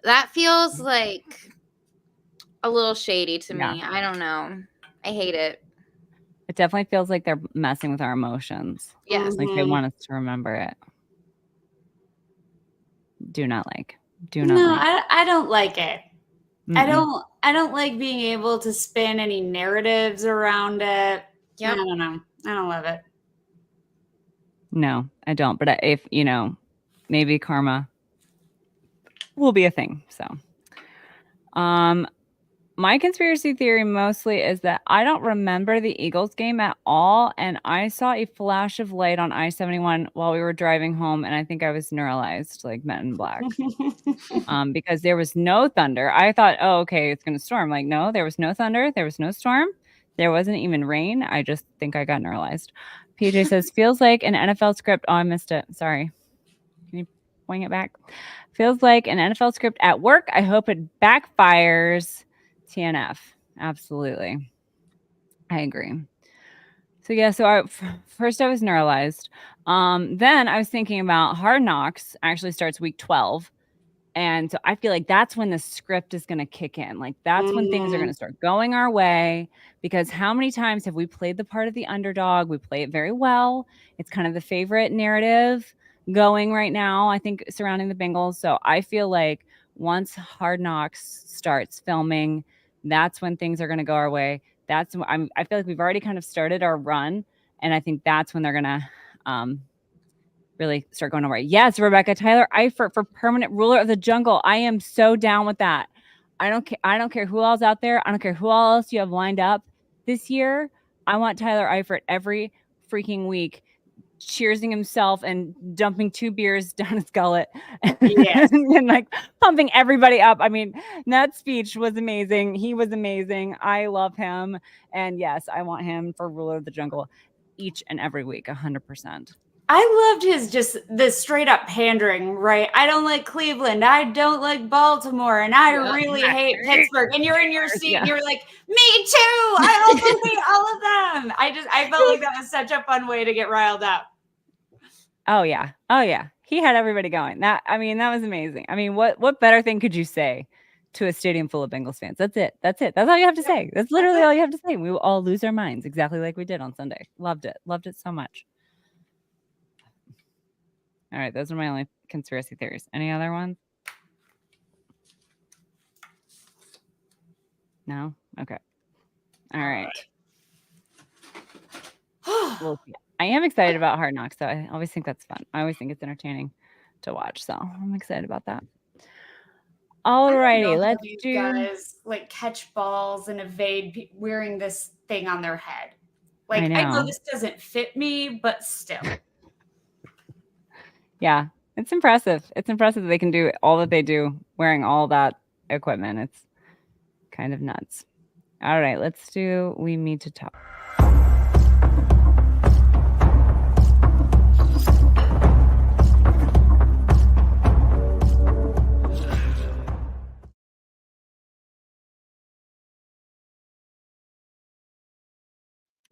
That feels like a little shady to Yeah. me. I don't know. I hate it. It definitely feels like they're messing with our emotions. Yes. Like they Mhm. want us to remember it. Do not like. Do not No, like. I don't like it. Mm-mm. I don't like being able to spin any narratives around it. Yep. I don't know. I don't love it. No, I don't. But if, you know, maybe karma will be a thing. So, my conspiracy theory mostly is that I don't remember the Eagles game at all. And I saw a flash of light on I-71 while we were driving home. And I think I was neuralized, like Men in Black, because there was no thunder. I thought, oh, okay, it's going to storm. Like, no, there was no thunder. There was no storm. There wasn't even rain. I just think I got neuralized. PJ says, feels like an NFL script. Oh, I missed it. Sorry. Can you point it back? Feels like an NFL script at work. I hope it backfires. TNF. Absolutely. I agree. So yeah, first I was neuralized. Then I was thinking about Hard Knocks actually starts week 12. And so I feel like that's when the script is going to kick in. Like that's when things are going to start going our way, because how many times have we played the part of the underdog? We play it very well. It's kind of the favorite narrative going right now, I think, surrounding the Bengals. So I feel like once Hard Knocks starts filming, that's when things are going to go our way. I feel like we've already kind of started our run, and I think that's when they're going to really start going over. Yes, Rebecca, Tyler Eifert for permanent ruler of the jungle. I am so down with that. I don't care who else out there. I don't care who else you have lined up this year. I want Tyler Eifert every freaking week cheersing himself and dumping 2 beers down his gullet Yes. and like pumping everybody up. I mean, that speech was amazing. He was amazing. I love him. And yes, I want him for ruler of the jungle each and every week, 100%. I loved his just the straight up pandering, right? I don't like Cleveland. I don't like Baltimore. And I really hate Pittsburgh. And you're in your seat and you're like, me too. I also hate all of them. I felt like that was such a fun way to get riled up. Oh yeah. Oh yeah. He had everybody going. That was amazing. I mean, what better thing could you say to a stadium full of Bengals fans? That's it. That's all you have to say. That's literally all you have to say. We will all lose our minds exactly like we did on Sunday. Loved it. Loved it so much. All right, those are my only conspiracy theories. Any other ones? No? Okay. All right. Well, I am excited about Hard Knocks, though. I always think that's fun. I always think it's entertaining to watch, so I'm excited about that. All righty, let's do. Guys like catch balls and evade wearing this thing on their head. Like I I know know this doesn't fit me, but still. Yeah, it's impressive. It's impressive that they can do all that they do wearing all that equipment. It's kind of nuts. All right, let's do We Need to Talk.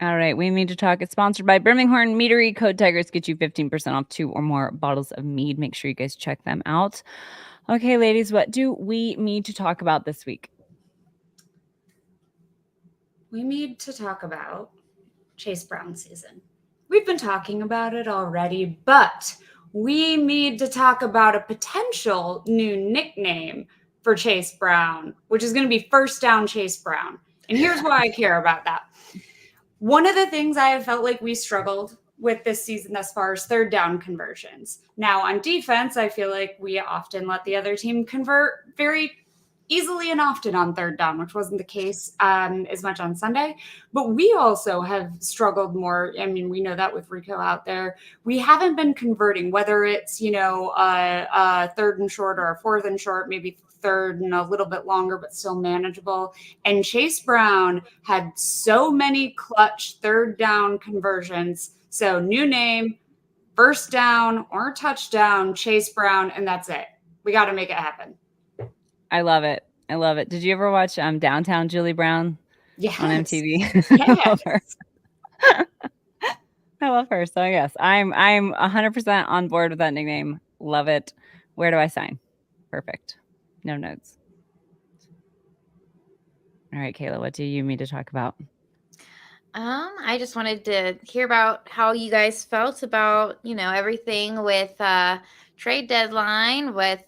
All right, we need to talk. It's sponsored by Birmingham Meadery. Code Tigress gets you 15% off 2 or more bottles of mead. Make sure you guys check them out. Okay, ladies, what do we need to talk about this week? We need to talk about Chase Brown season. We've been talking about it already, but we need to talk about a potential new nickname for Chase Brown, which is going to be First Down Chase Brown. And here's why I care about that. One of the things I have felt like we struggled with this season thus far is third down conversions. Now, on defense, I feel like we often let the other team convert very easily and often on third down, which wasn't the case as much on Sunday. But we also have struggled more. I mean, we know that with Rico out there, we haven't been converting, whether it's, a third and short or a fourth and short, maybe third and a little bit longer, but still manageable. And Chase Brown had so many clutch third down conversions. So new name, first down or touchdown, Chase Brown, and that's it. We got to make it happen. I love it. I love it. Did you ever watch Downtown Julie Brown on MTV? Yes. I love her. So yes, I'm 100% on board with that nickname. Love it. Where do I sign? Perfect. No notes. All right, Kayla, what do you need to talk about? I just wanted to hear about how you guys felt about, everything with trade deadline with,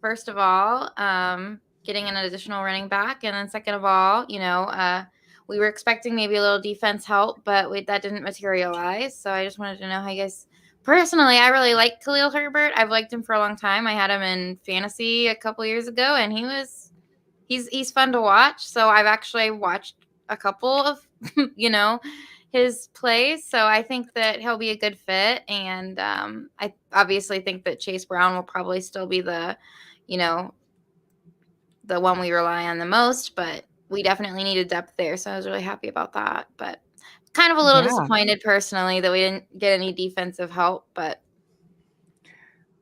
first of all, getting an additional running back. And then second of all, we were expecting maybe a little defense help, but that didn't materialize. So I just wanted to know how you guys, personally, I really like Khalil Herbert. I've liked him for a long time. I had him in fantasy a couple years ago, and he's fun to watch. So I've actually watched a couple of, his plays. So I think that he'll be a good fit. And I obviously think that Chase Brown will probably still be the one we rely on the most, but we definitely needed depth there. So I was really happy about that. But kind of a little disappointed personally that we didn't get any defensive help, but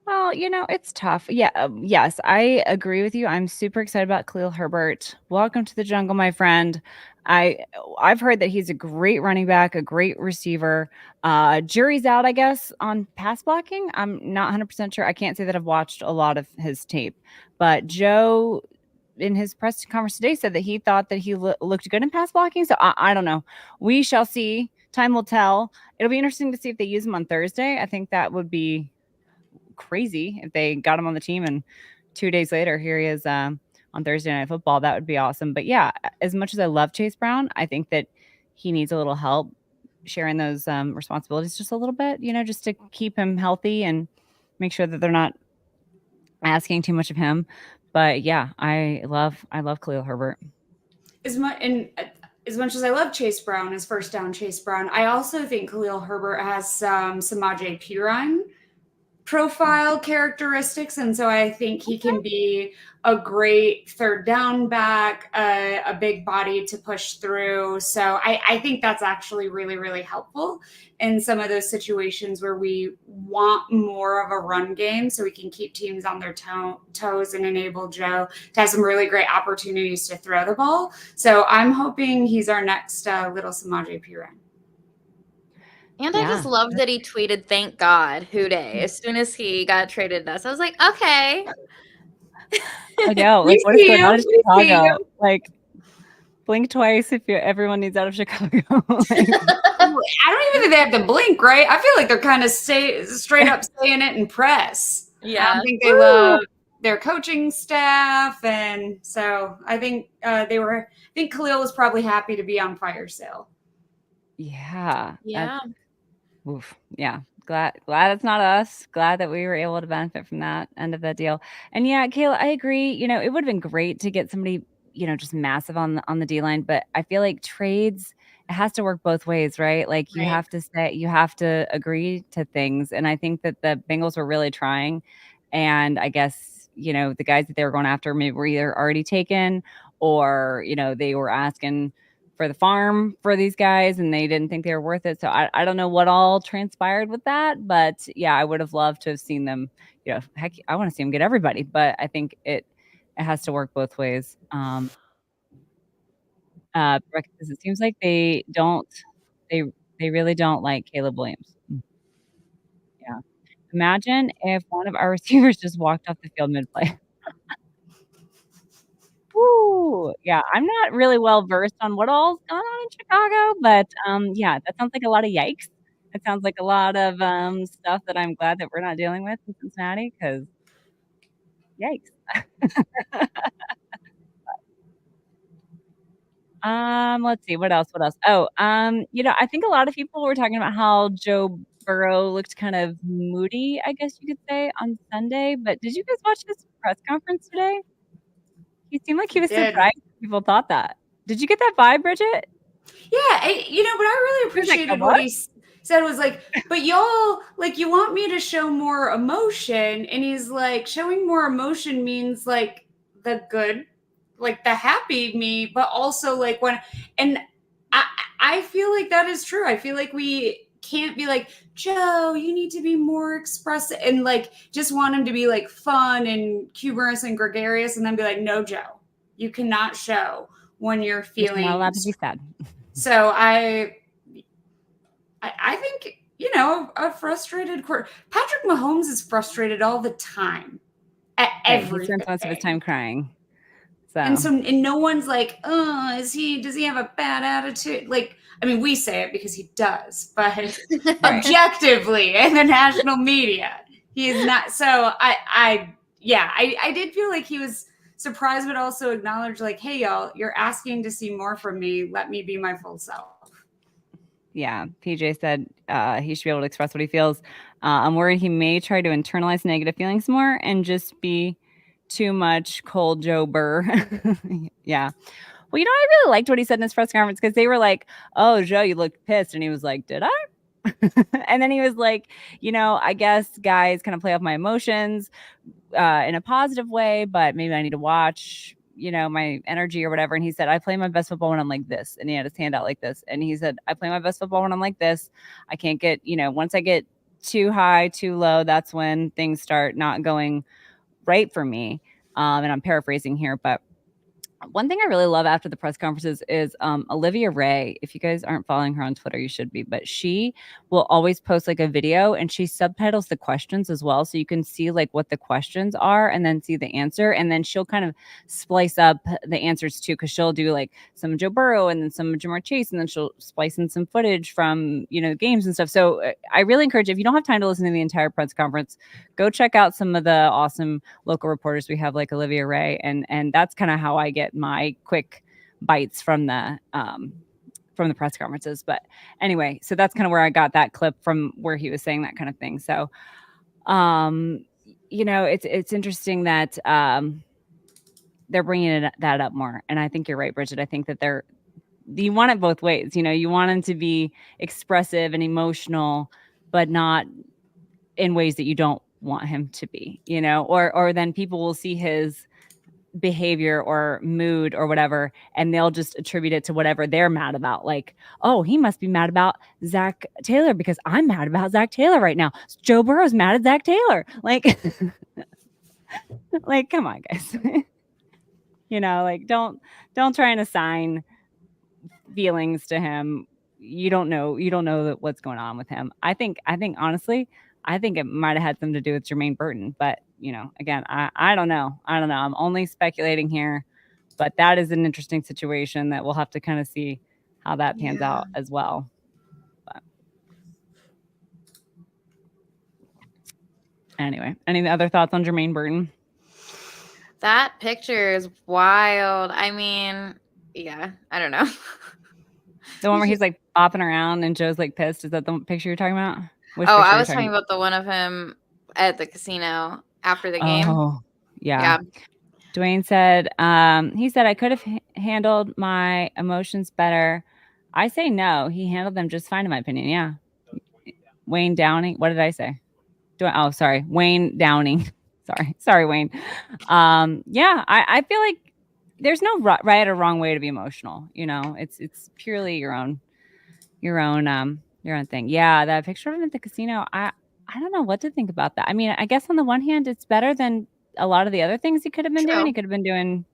well, it's tough. Yeah. Yes, I agree with you. I'm super excited about Khalil Herbert. Welcome to the jungle, my friend. I've heard that he's a great running back, a great receiver. Jury's out, I guess, on pass blocking. I'm not 100% sure. I can't say that I've watched a lot of his tape, but Joe in his press conference today said that he thought that he looked good in pass blocking. So I don't know. We shall see. Time will tell. It'll be interesting to see if they use him on Thursday. I think that would be crazy if they got him on the team and 2 days later here he is on Thursday Night Football. That would be awesome. But yeah, as much as I love Chase Brown, I think that he needs a little help sharing those responsibilities just a little bit, just to keep him healthy and make sure that they're not asking too much of him. But yeah, I love Khalil Herbert. As much as I love Chase Brown as first down Chase Brown, I also think Khalil Herbert has some Samaje Perine profile characteristics, and so I think he can be a great third down back, a big body to push through. So I think that's actually really, really helpful in some of those situations where we want more of a run game so we can keep teams on their toes and enable Joe to have some really great opportunities to throw the ball. So I'm hoping he's our next little Samaje Perine. And I just love that he tweeted, "Thank God, Houday," as soon as he got traded to us. I was like, okay. I know. Like, what is going on in Chicago? Like, blink twice if everyone needs out of Chicago. I don't even think they have to blink, right? I feel like they're kind of straight up saying it in press. Yeah. I don't think they love their coaching staff, and so I think I think Khalil was probably happy to be on fire sale. Yeah. Yeah. Oof. Yeah. Glad it's not us. Glad that we were able to benefit from that end of that deal. And yeah, Kayla, I agree. It would have been great to get somebody, just massive on the D line, but I feel like trades, it has to work both ways, right? Like you have to agree to things. And I think that the Bengals were really trying. And I guess, the guys that they were going after maybe were either already taken or, they were asking for the farm for these guys and they didn't think they were worth it. So I don't know what all transpired with that, but yeah, I would have loved to have seen them, heck, I want to see them get everybody, but I think it has to work both ways. It seems like they don't They really don't like Caleb Williams. Yeah. Imagine if one of our receivers just walked off the field mid-play. Woo! Yeah, I'm not really well versed on what all's going on in Chicago, but, yeah, that sounds like a lot of yikes. It sounds like a lot of, stuff that I'm glad that we're not dealing with in Cincinnati, 'cause yikes. Let's see, what else, what else? Oh, I think a lot of people were talking about how Joe Burrow looked kind of moody, I guess you could say, on Sunday, but did you guys watch his press conference today? He seemed like he was did. surprised people thought that. Did you get that vibe, Bridget? Yeah, but I really He was like, "A appreciated what what?" he said was like, but y'all, like, you want me to show more emotion. And he's like, showing more emotion means like the good, like the happy me, but also like and I, I feel like that is true. I feel like we can't be like, Joe, you need to be more expressive and like just want him to be like fun and humorous and gregarious and then be like, no, Joe, you cannot show when you're You're feeling not allowed to be sad. so I think a frustrated Patrick Mahomes is frustrated all the time at Right, he spends most of his everything. time crying. And So, no one's like, oh, does he have a bad attitude? Like, I mean, we say it because he does, but right. objectively in the national media, he is not. So I did feel like he was surprised, but also acknowledged, like, hey, y'all, you're asking to see more from me. Let me be my full self. Yeah, PJ said, he should be able to express what he feels. I'm worried he may try to internalize negative feelings more and just be too much cold Joe Burr. Yeah. Well, I really liked what he said in his press conference because they were like, "Oh, Joe, you looked pissed." And he was like, "Did I?" And then he was like, "I guess guys kind of play off my emotions in a positive way, but maybe I need to watch, my energy or whatever." And he said, "I play my best football when I'm like this." And he had his hand out like this. And he said, "I play my best football when I'm like this. I can't get, once I get too high, too low, that's when things start not going right for me." And I'm paraphrasing here, but one thing I really love after the press conferences is Olivia Ray. If you guys aren't following her on Twitter, you should be. But she will always post like a video and she subtitles the questions as well. So you can see like what the questions are and then see the answer. And then she'll kind of splice up the answers too, because she'll do like some Joe Burrow and then some Jamar Chase. And then she'll splice in some footage from, games and stuff. So I really encourage you, if you don't have time to listen to the entire press conference, go check out some of the awesome local reporters we have like Olivia Ray. And that's kind of how I get my quick bites from the press conferences. But anyway, so that's kind of where I got that clip from, where he was saying that kind of thing. So it's interesting that they're bringing that up more. And I think you're right, Bridget. I think that you want it both ways. You want him to be expressive and emotional, but not in ways that you don't want him to be, or then people will see his behavior or mood or whatever, and they'll just attribute it to whatever they're mad about. Like, oh, he must be mad about Zach Taylor because I'm mad about Zach Taylor right now. Joe Burrow's mad at Zach Taylor. Like, like, come on, guys. Like, don't try and assign feelings to him. You don't know what's going on with him. I think honestly, I think it might have had something to do with Jermaine Burton, but again, I don't know. I'm only speculating here, but that is an interesting situation that we'll have to kind of see how that pans out as well. But anyway, any other thoughts on Jermaine Burton? That picture is wild. I mean, yeah, I don't know. The one where he's like bopping around and Joe's like pissed. Is that the picture you're talking about? Which Oh, picture I are you was talking about the one of him at the casino after the game. Oh, yeah. Dwayne said, he said, I could have handled my emotions better. I say no. He handled them just fine, in my opinion. Yeah. Wayne Downing. What did I say? Oh, sorry. Wayne Downing. Sorry, Wayne. Yeah, I feel like there's no right or wrong way to be emotional. It's purely your own thing. Yeah, that picture of him at the casino, I don't know what to think about that. I mean, I guess on the one hand, it's better than a lot of the other things he could have been doing. He could have been doing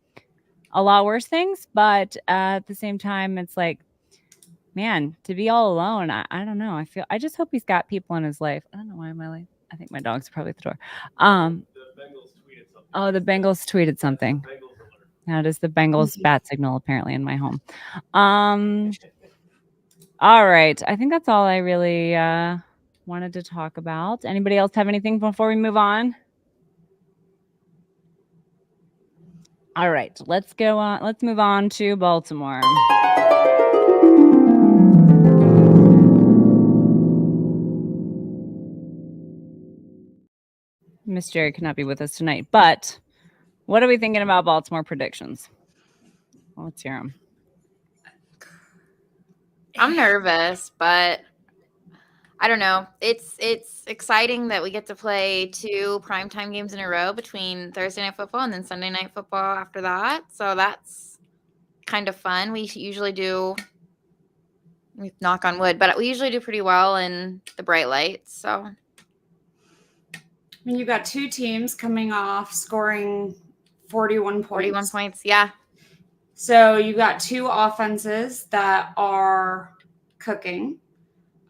a lot worse things, but at the same time, it's like, man, to be all alone, I don't know. I just hope he's got people in his life. I don't know why my life. I think my dog's probably at the door. The Bengals tweeted something. Oh, the Bengals tweeted something. Bengals alert. Now it is the Bengals bat signal apparently in my home. All right. I think that's all I really wanted to talk about. Anybody else have anything before we move on? All right. Let's go on. Let's move on to Baltimore. Miss Jerry could not be with us tonight, but what are we thinking about Baltimore predictions? Well, let's hear them. I'm nervous, but I don't know. It's exciting that we get to play 2 primetime games in a row between Thursday Night Football and then Sunday Night Football after that. So that's kind of fun. We knock on wood, but we usually do pretty well in the bright lights. So I mean, you've got 2 teams coming off scoring 41 points. 41 points, yeah. So you've got 2 offenses that are cooking.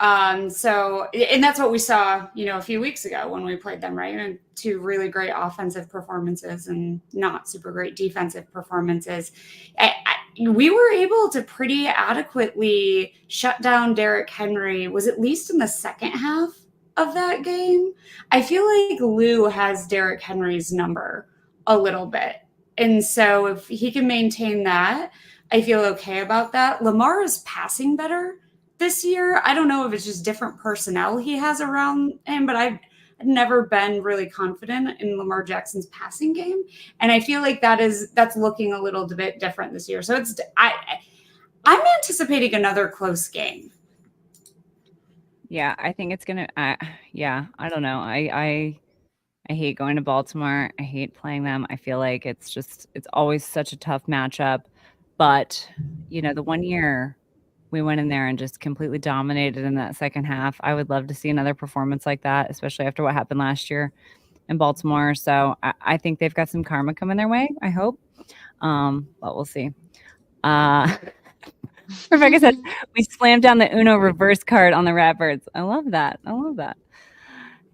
And that's what we saw, a few weeks ago when we played them, right? And 2 really great offensive performances and not super great defensive performances. We were able to pretty adequately shut down Derrick Henry, was at least in the second half of that game. I feel like Lou has Derrick Henry's number a little bit. And so if he can maintain that, I feel okay about that. Lamar is passing better this year. I don't know if it's just different personnel he has around him, but I've never been really confident in Lamar Jackson's passing game. And I feel like that's looking a little bit different this year. So I'm anticipating another close game. Yeah, I think it's gonna. I don't know. I hate going to Baltimore. I hate playing them. I feel like it's always such a tough matchup. But the one year we went in there and just completely dominated in that second half. I would love to see another performance like that, especially after what happened last year in Baltimore. So I think they've got some karma coming their way. I hope, but we'll see. Rebecca says, we slammed down the Uno reverse card on the Ratbirds. I love that.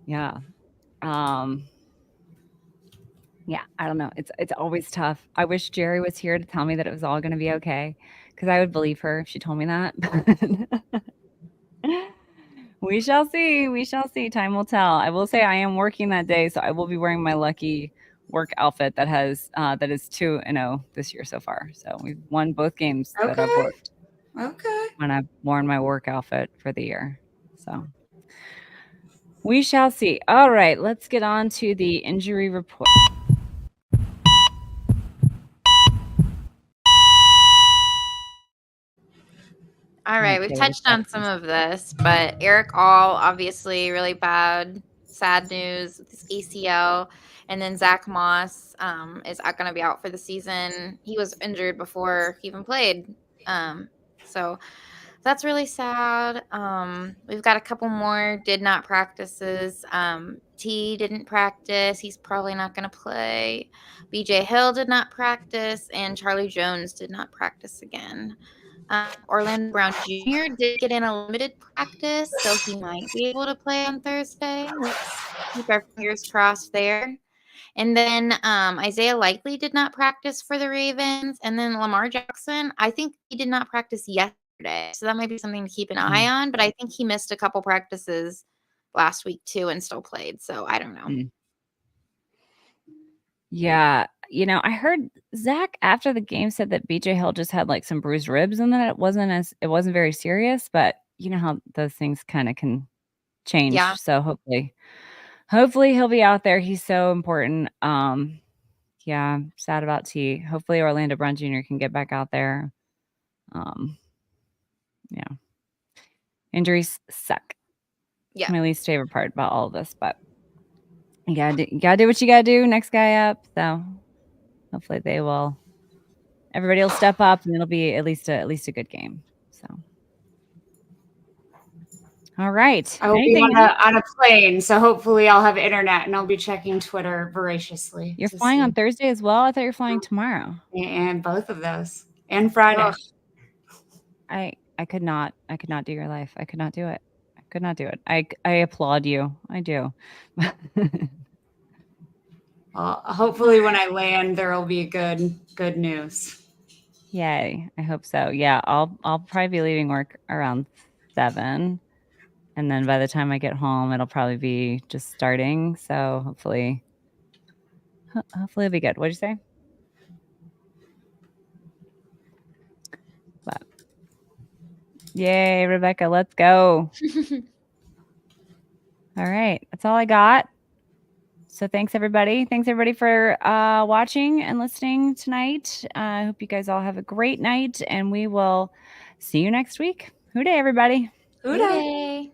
Yeah. Yeah, I don't know. It's always tough. I wish Jerry was here to tell me that it was all going to be okay, because I would believe her if she told me that. We shall see. We shall see. Time will tell. I will say I am working that day, so I will be wearing my lucky work outfit that is 2-0 this year so far. So we've won both games that I've worked. Okay. And I've worn my work outfit for the year. So we shall see. All right, let's get on to the injury report. All right, we've touched on some of this, but Eric All, obviously really bad, sad news with his ACL. And then Zach Moss is going to be out for the season. He was injured before he even played. So that's really sad. We've got a couple more did not practices. T didn't practice. He's probably not going to play. BJ Hill did not practice. And Charlie Jones did not practice again. Orlando Brown Jr. did get in a limited practice, so he might be able to play on Thursday. Let's keep our fingers crossed there. And then Isaiah Likely did not practice for the Ravens. And then Lamar Jackson, I think he did not practice yesterday. So that might be something to keep an eye on. But I think he missed a couple practices last week too and still played. So I don't know. Yeah. I heard Zach after the game said that BJ Hill just had like some bruised ribs and that it wasn't very serious, but you know how those things kind of can change. Yeah. So hopefully he'll be out there. He's so important. Yeah, sad about T. Hopefully Orlando Brown Jr. can get back out there. Yeah. Injuries suck. Yeah. My least favorite part about all of this, but you gotta do what you gotta do. Next guy up. So hopefully everybody will step up and it'll be at least a good game. So all right. I'll be on a plane, so hopefully I'll have internet and I'll be checking Twitter voraciously. You're flying on Thursday as well? I thought you were flying tomorrow. And both of those. And Friday. I could not do your life. I could not do it. I could not do it. I applaud you. I do. Well, hopefully when I land, there will be good news. Yay. I hope so. Yeah, I'll probably be leaving work around 7. And then by the time I get home, it'll probably be just starting. So hopefully it'll be good. What'd you say? But, yay, Rebecca, let's go. All right. That's all I got. So thanks everybody. Thanks everybody for watching and listening tonight. I hope you guys all have a great night, and we will see you next week. Hoo day, everybody. Who Hooday.